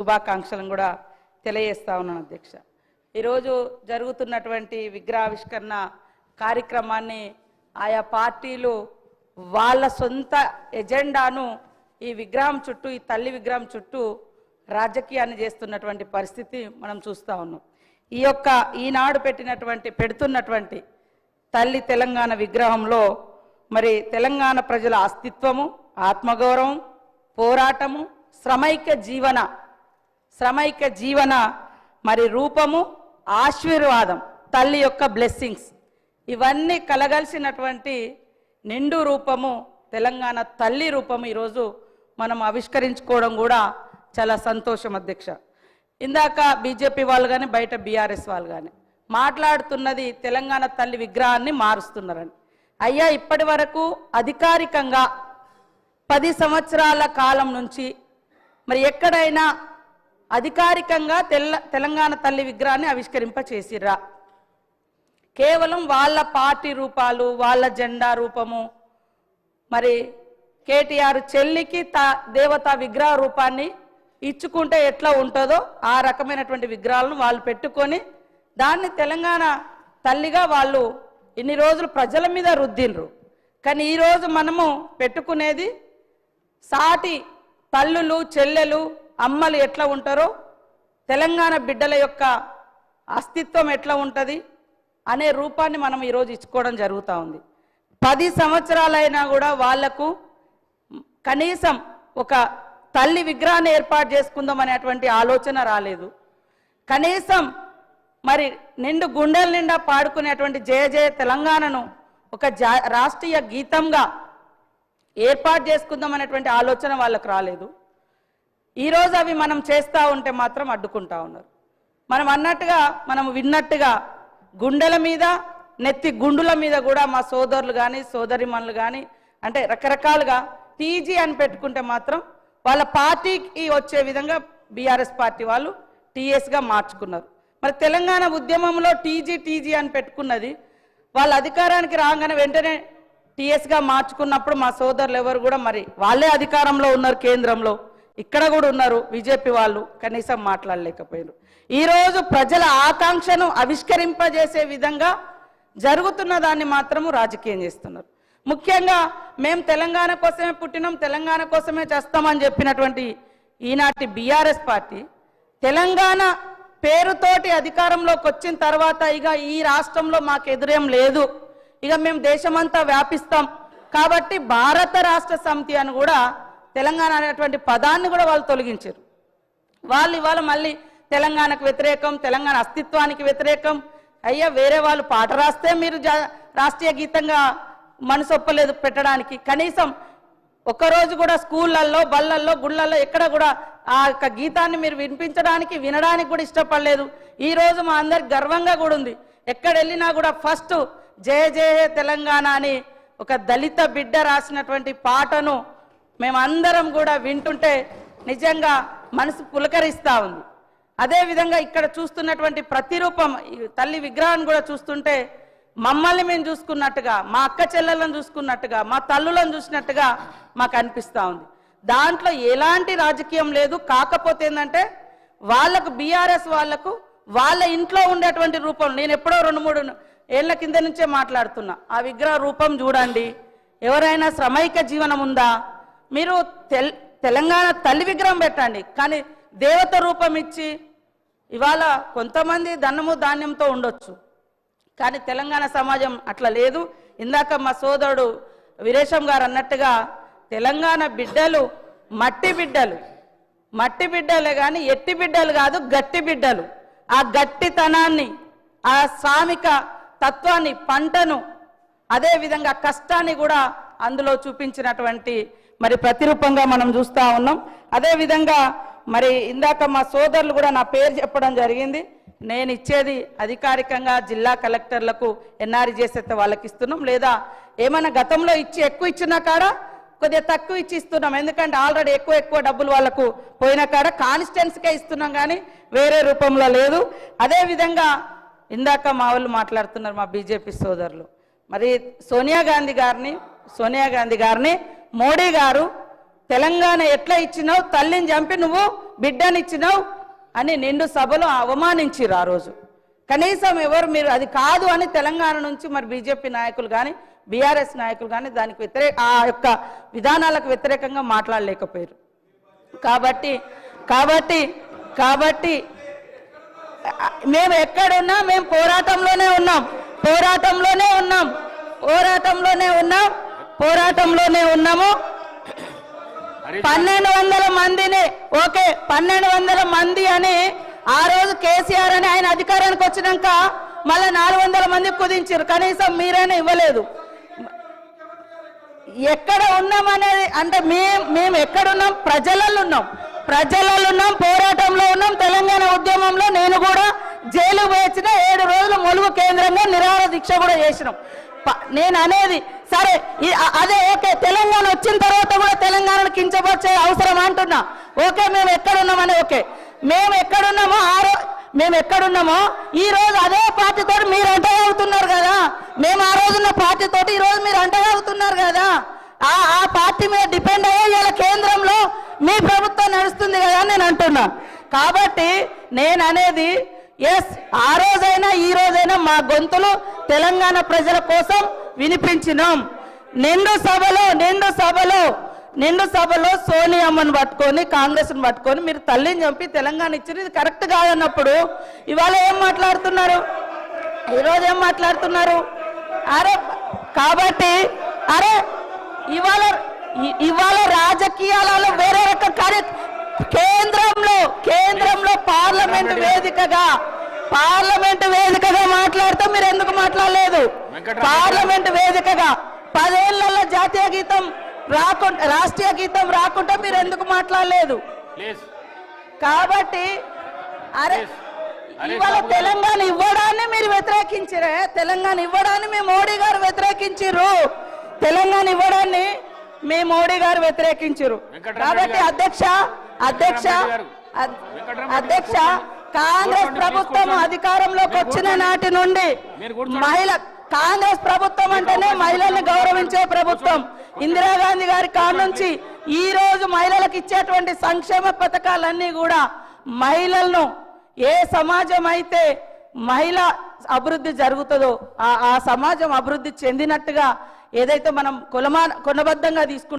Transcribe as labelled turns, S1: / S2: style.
S1: శుభాకాంక్షలను కూడా తెలియజేస్తా ఉన్నాను అధ్యక్ష. ఈరోజు జరుగుతున్నటువంటి విగ్రహావిష్కరణ కార్యక్రమాన్ని ఆయా పార్టీలు వాళ్ళ సొంత ఎజెండాను ఈ విగ్రహం చుట్టూ, ఈ తల్లి విగ్రహం చుట్టూ రాజకీయాన్ని చేస్తున్నటువంటి పరిస్థితి మనం చూస్తూ ఉన్నాం. ఈనాడు పెడుతున్నటువంటి తల్లి తెలంగాణ విగ్రహంలో మరి తెలంగాణ ప్రజల అస్తిత్వము, ఆత్మగౌరవం, పోరాటము, శ్రమైక జీవన మరి రూపము, ఆశీర్వాదం, తల్లి యొక్క బ్లెస్సింగ్స్ ఇవన్నీ కలగలిసినటువంటి నిండు రూపము తెలంగాణ తల్లి రూపము ఈరోజు మనం ఆవిష్కరించుకోవడం కూడా చాలా సంతోషం అధ్యక్ష. ఇందాక బీజేపీ వాళ్ళు కానీ బయట బీఆర్ఎస్ వాళ్ళు కానీ మాట్లాడుతున్నది తెలంగాణ తల్లి విగ్రహాన్ని మారుస్తున్నారని. అయ్యా, ఇప్పటి వరకు అధికారికంగా 10 సంవత్సరాల కాలం నుంచి మరి ఎక్కడైనా అధికారికంగా తెలంగాణ తల్లి విగ్రహాన్ని ఆవిష్కరింపచేసిర్రా? కేవలం వాళ్ళ పార్టీ రూపాలు, వాళ్ళ జెండా రూపము, మరి కేటీఆర్ చెల్లికి దేవతా విగ్రహ రూపాన్ని ఇచ్చుకుంటే ఎట్లా ఉంటుందో ఆ రకమైనటువంటి విగ్రహాలను వాళ్ళు పెట్టుకొని దాన్ని తెలంగాణ తల్లిగా వాళ్ళు ఇన్ని రోజులు ప్రజల మీద రుద్దిండ్రు. కానీ ఈరోజు మనము పెట్టుకునేది సాటి తల్లులు, చెల్లెలు, అమ్మలు ఎట్లా ఉంటారో, తెలంగాణ బిడ్డల యొక్క అస్తిత్వం ఎట్లా ఉంటుంది అనే రూపాన్ని మనం ఈరోజు ఇచ్చుకోవడం జరుగుతూ ఉంది. 10 సంవత్సరాలైనా కూడా వాళ్లకు కనీసం ఒక తల్లి విగ్రహాన్ని ఏర్పాటు చేసుకుందాం అనేటువంటి ఆలోచన రాలేదు. కనీసం మరి నిండు గుండెల నిండా పాడుకునేటువంటి జయ జయ తెలంగాణను ఒక రాష్ట్రీయ గీతంగా ఏర్పాటు చేసుకుందాం అనేటువంటి ఆలోచన వాళ్ళకు రాలేదు. ఈరోజు అవి మనం చేస్తూ ఉంటే మాత్రం అడ్డుకుంటా ఉన్నారు. మనం అన్నట్టుగా, మనం విన్నట్టుగా గుండెల మీద, నెత్తి గుండుల మీద కూడా మా సోదరులు కానీ సోదరిమణులు కానీ అంటే రకరకాలుగా టీజీ అని పెట్టుకుంటే మాత్రం వాళ్ళ పార్టీకి వచ్చే విధంగా బీఆర్ఎస్ పార్టీ వాళ్ళు టీఎస్గా మార్చుకున్నారు. మరి తెలంగాణ ఉద్యమంలో టీజీ అని పెట్టుకున్నది వాళ్ళ అధికారానికి రాగానే వెంటనే టీఎస్గా మార్చుకున్నప్పుడు మా సోదరులు ఎవరు కూడా మరి వాళ్ళే అధికారంలో ఉన్నారు, కేంద్రంలో ఇక్కడ కూడా ఉన్నారు బీజేపీ వాళ్ళు, కనీసం మాట్లాడలేకపోయారు. ఈరోజు ప్రజల ఆకాంక్షను ఆవిష్కరింపజేసే విధంగా జరుగుతున్న దాన్ని మాత్రము రాజకీయం చేస్తున్నారు. ముఖ్యంగా మేము తెలంగాణ కోసమే పుట్టినాం, తెలంగాణ కోసమే చేస్తామని చెప్పినటువంటి ఈనాటి బీఆర్ఎస్ పార్టీ తెలంగాణ పేరుతోటి అధికారంలోకి వచ్చిన తర్వాత ఇక ఈ రాష్ట్రంలో మాకు ఎదురేం లేదు, ఇక మేము దేశమంతా వ్యాపిస్తాం కాబట్టి భారత రాష్ట్ర సమితి అని కూడా తెలంగాణ అనేటువంటి పదాన్ని కూడా వాళ్ళు తొలగించారు. వాళ్ళు ఇవాళ మళ్ళీ తెలంగాణకు వ్యతిరేకం, తెలంగాణ అస్తిత్వానికి వ్యతిరేకం. అయ్యా, వేరే వాళ్ళు పాట రాస్తే మీరు రాష్ట్రీయ గీతంగా మనసొప్పలేదు పెట్టడానికి. కనీసం ఒకరోజు కూడా స్కూళ్ళల్లో, బళ్ళల్లో, గుళ్ళల్లో ఎక్కడ కూడా ఆ యొక్క గీతాన్ని మీరు వినడానికి కూడా ఇష్టపడలేదు. ఈరోజు మా అందరికి గర్వంగా కూడా ఉంది. ఎక్కడ వెళ్ళినా కూడా ఫస్ట్ జయ జయ తెలంగాణ అని ఒక దళిత బిడ్డ రాసినటువంటి పాటను మేమందరం కూడా వింటుంటే నిజంగా మనసు పులకరిస్తూ ఉంది. అదేవిధంగా ఇక్కడ చూస్తున్నటువంటి ప్రతిరూపం తల్లి విగ్రహాన్ని కూడా చూస్తుంటే మమ్మల్ని మేము చూసుకున్నట్టుగా, మా అక్క చెల్లెలను చూసుకున్నట్టుగా, మా తల్లులను చూసినట్టుగా మాకు అనిపిస్తూ ఉంది. దాంట్లో ఎలాంటి రాజకీయం లేదు. కాకపోతే ఏంటంటే వాళ్ళకు, బీఆర్ఎస్ వాళ్ళకు వాళ్ళ ఇంట్లో ఉండేటువంటి రూపం, నేను ఎప్పుడో 2-3 ఏళ్ల కింద నుంచే మాట్లాడుతున్నా, ఆ విగ్రహ రూపం చూడండి. ఎవరైనా శ్రమైక జీవనం ఉందా? మీరు తెలంగాణ తల్లి విగ్రహం పెట్టండి, కానీ దేవత రూపం ఇచ్చి ఇవాళ కొంతమంది ధనము ధాన్యంతో ఉండొచ్చు, కానీ తెలంగాణ సమాజం అట్లా లేదు. ఇందాక మా సోదరుడు వీరేశం గారు అన్నట్టుగా తెలంగాణ బిడ్డలు మట్టి బిడ్డలే కానీ ఎట్టి బిడ్డలు కాదు, గట్టి బిడ్డలు. ఆ గట్టితనాన్ని, ఆ శ్రామిక తత్వాన్ని, పంటను, అదేవిధంగా కష్టాన్ని కూడా అందులో చూపించినటువంటి మరి ప్రతిరూపంగా మనం చూస్తూ ఉన్నాం. అదేవిధంగా మరి ఇందాక మా సోదరులు కూడా నా పేరు చెప్పడం జరిగింది. నేను ఇచ్చేది అధికారికంగా జిల్లా కలెక్టర్లకు ఎన్ఆర్ఈ చేస్తే వాళ్ళకి ఇస్తున్నాం, లేదా ఏమైనా గతంలో ఎక్కువ ఇచ్చిన కాడ కొద్దిగా తక్కువ ఇచ్చి ఇస్తున్నాం. ఎందుకంటే ఆల్రెడీ ఎక్కువ డబ్బులు వాళ్ళకు పోయిన కాడ కాన్స్టిట్యున్సీకే ఇస్తున్నాం, కానీ వేరే రూపంలో లేదు. అదేవిధంగా ఇందాక మా వాళ్ళు మాట్లాడుతున్నారు, మా బీజేపీ సోదరులు, మరి సోనియా గాంధీ గారిని మోడీ గారు తెలంగాణ ఎట్లా ఇచ్చినావు, తల్లిని చంపి నువ్వు బిడ్డనిచ్చినావు అని నిండు సభలో అవమానించిరు ఆ రోజు. కనీసం ఎవరు మీరు అది కాదు అని తెలంగాణ నుంచి మరి బీజేపీ నాయకులు కానీ బీఆర్ఎస్ నాయకులు కానీ దానికి ఆ యొక్క విధానాలకు వ్యతిరేకంగా మాట్లాడలేకపోయారు. కాబట్టి కాబట్టి కాబట్టి మేము ఎక్కడున్నా మేము పోరాటంలోనే ఉన్నాం, పోరాటంలోనే ఉన్నాం, పోరాటంలోనే ఉన్నాం, పోరాటంలోనే ఉన్నాము. 1200 మందిని ఓకే 1200 మంది అని ఆ రోజు కేసీఆర్ అని ఆయన అధికారానికి వచ్చినాక మళ్ళీ 400 మంది కుదించారు. కనీసం మీరైనా ఇవ్వలేదు. ఎక్కడ ఉన్నామనేది అంటే మేము ఎక్కడున్నాం? ప్రజలలో ఉన్నాం, ప్రజలలో ఉన్నాం, పోరాటంలో ఉన్నాం. తెలంగాణ ఉద్యమంలో నేను కూడా జైలు వేసిన 7 రోజులు ములుగు కేంద్రంగా నిరాహార దీక్ష కూడా చేసినాం. నేను అనేది సరే అదే ఓకే, తెలంగాణ వచ్చిన తర్వాత కూడా తెలంగాణను కించపరిచే అవసరం అంటున్నా. ఓకే, మేము ఎక్కడున్నామని ఓకే, మేము ఎక్కడున్నామో ఈ రోజు అదే పార్టీతో మీరు అంటగలుగుతున్నారు కదా. మేము ఆ రోజున్న పార్టీతోటి ఈ రోజు మీరు అంటగలుగుతున్నారు కదా. ఆ పార్టీ మీద డిపెండ్ అయ్యే ఇలా కేంద్రంలో మీ ప్రభుత్వం నడుస్తుంది కదా అని నేను అంటున్నా. కాబట్టి నేను అనేది ఎస్, ఆ రోజైనా ఈ రోజైనా మా గొంతులు తెలంగాణ ప్రజల కోసం వినిపించినాం. నిండు సభలో సోనియమ్మను పట్టుకొని కాంగ్రెస్ను పట్టుకొని మీరు తల్లిని చంపి తెలంగాణ ఇచ్చారు, ఇది కరెక్ట్ కాదన్నప్పుడు ఇవాళ ఏం మాట్లాడుతున్నారు? ఈరోజు ఏం మాట్లాడుతున్నారు? అరే కాబట్టి అరే ఇవాళ రాజకీయాలలో వేరే రక కేంద్రంలో పార్లమెంట్ వేదికగా మాట్లాడితే మీరు ఎందుకు మాట్లాడలేదు? పార్లమెంట్ వేదికగా 10 ఏళ్లలో జాతీయ గీతం రాకుండా రాష్ట్రీయ గీతం రాకుండా మీరు ఎందుకు మాట్లాడలేదు? కాబట్టి అరే ఇవాళ తెలంగాణ ఇవ్వడాన్ని మీరు వ్యతిరేకించారే, తెలంగాణ ఇవ్వడాన్ని మీ మోడీ గారు వ్యతిరేకించారు, తెలంగాణ ఇవ్వడాన్ని మీ మోడీ గారు వ్యతిరేకించారు. కాబట్టి అధ్యక్ష కాంగ్రెస్ ప్రభుత్వం అధికారంలోకి వచ్చిన నాటి నుండి కాంగ్రెస్ ప్రభుత్వం అంటేనే మహిళల్ని గౌరవించే ప్రభుత్వం. ఇందిరాగాంధీ గారి కాడ నుంచి ఈ రోజు మహిళలకు ఇచ్చేటువంటి సంక్షేమ పథకాలన్నీ కూడా మహిళలను ఏ సమాజం అయితే మహిళ అభివృద్ధి జరుగుతుందో ఆ సమాజం అభివృద్ధి చెందినట్టుగా ఏదైతే మనం కొనబద్ధంగా తీసుకుంటాం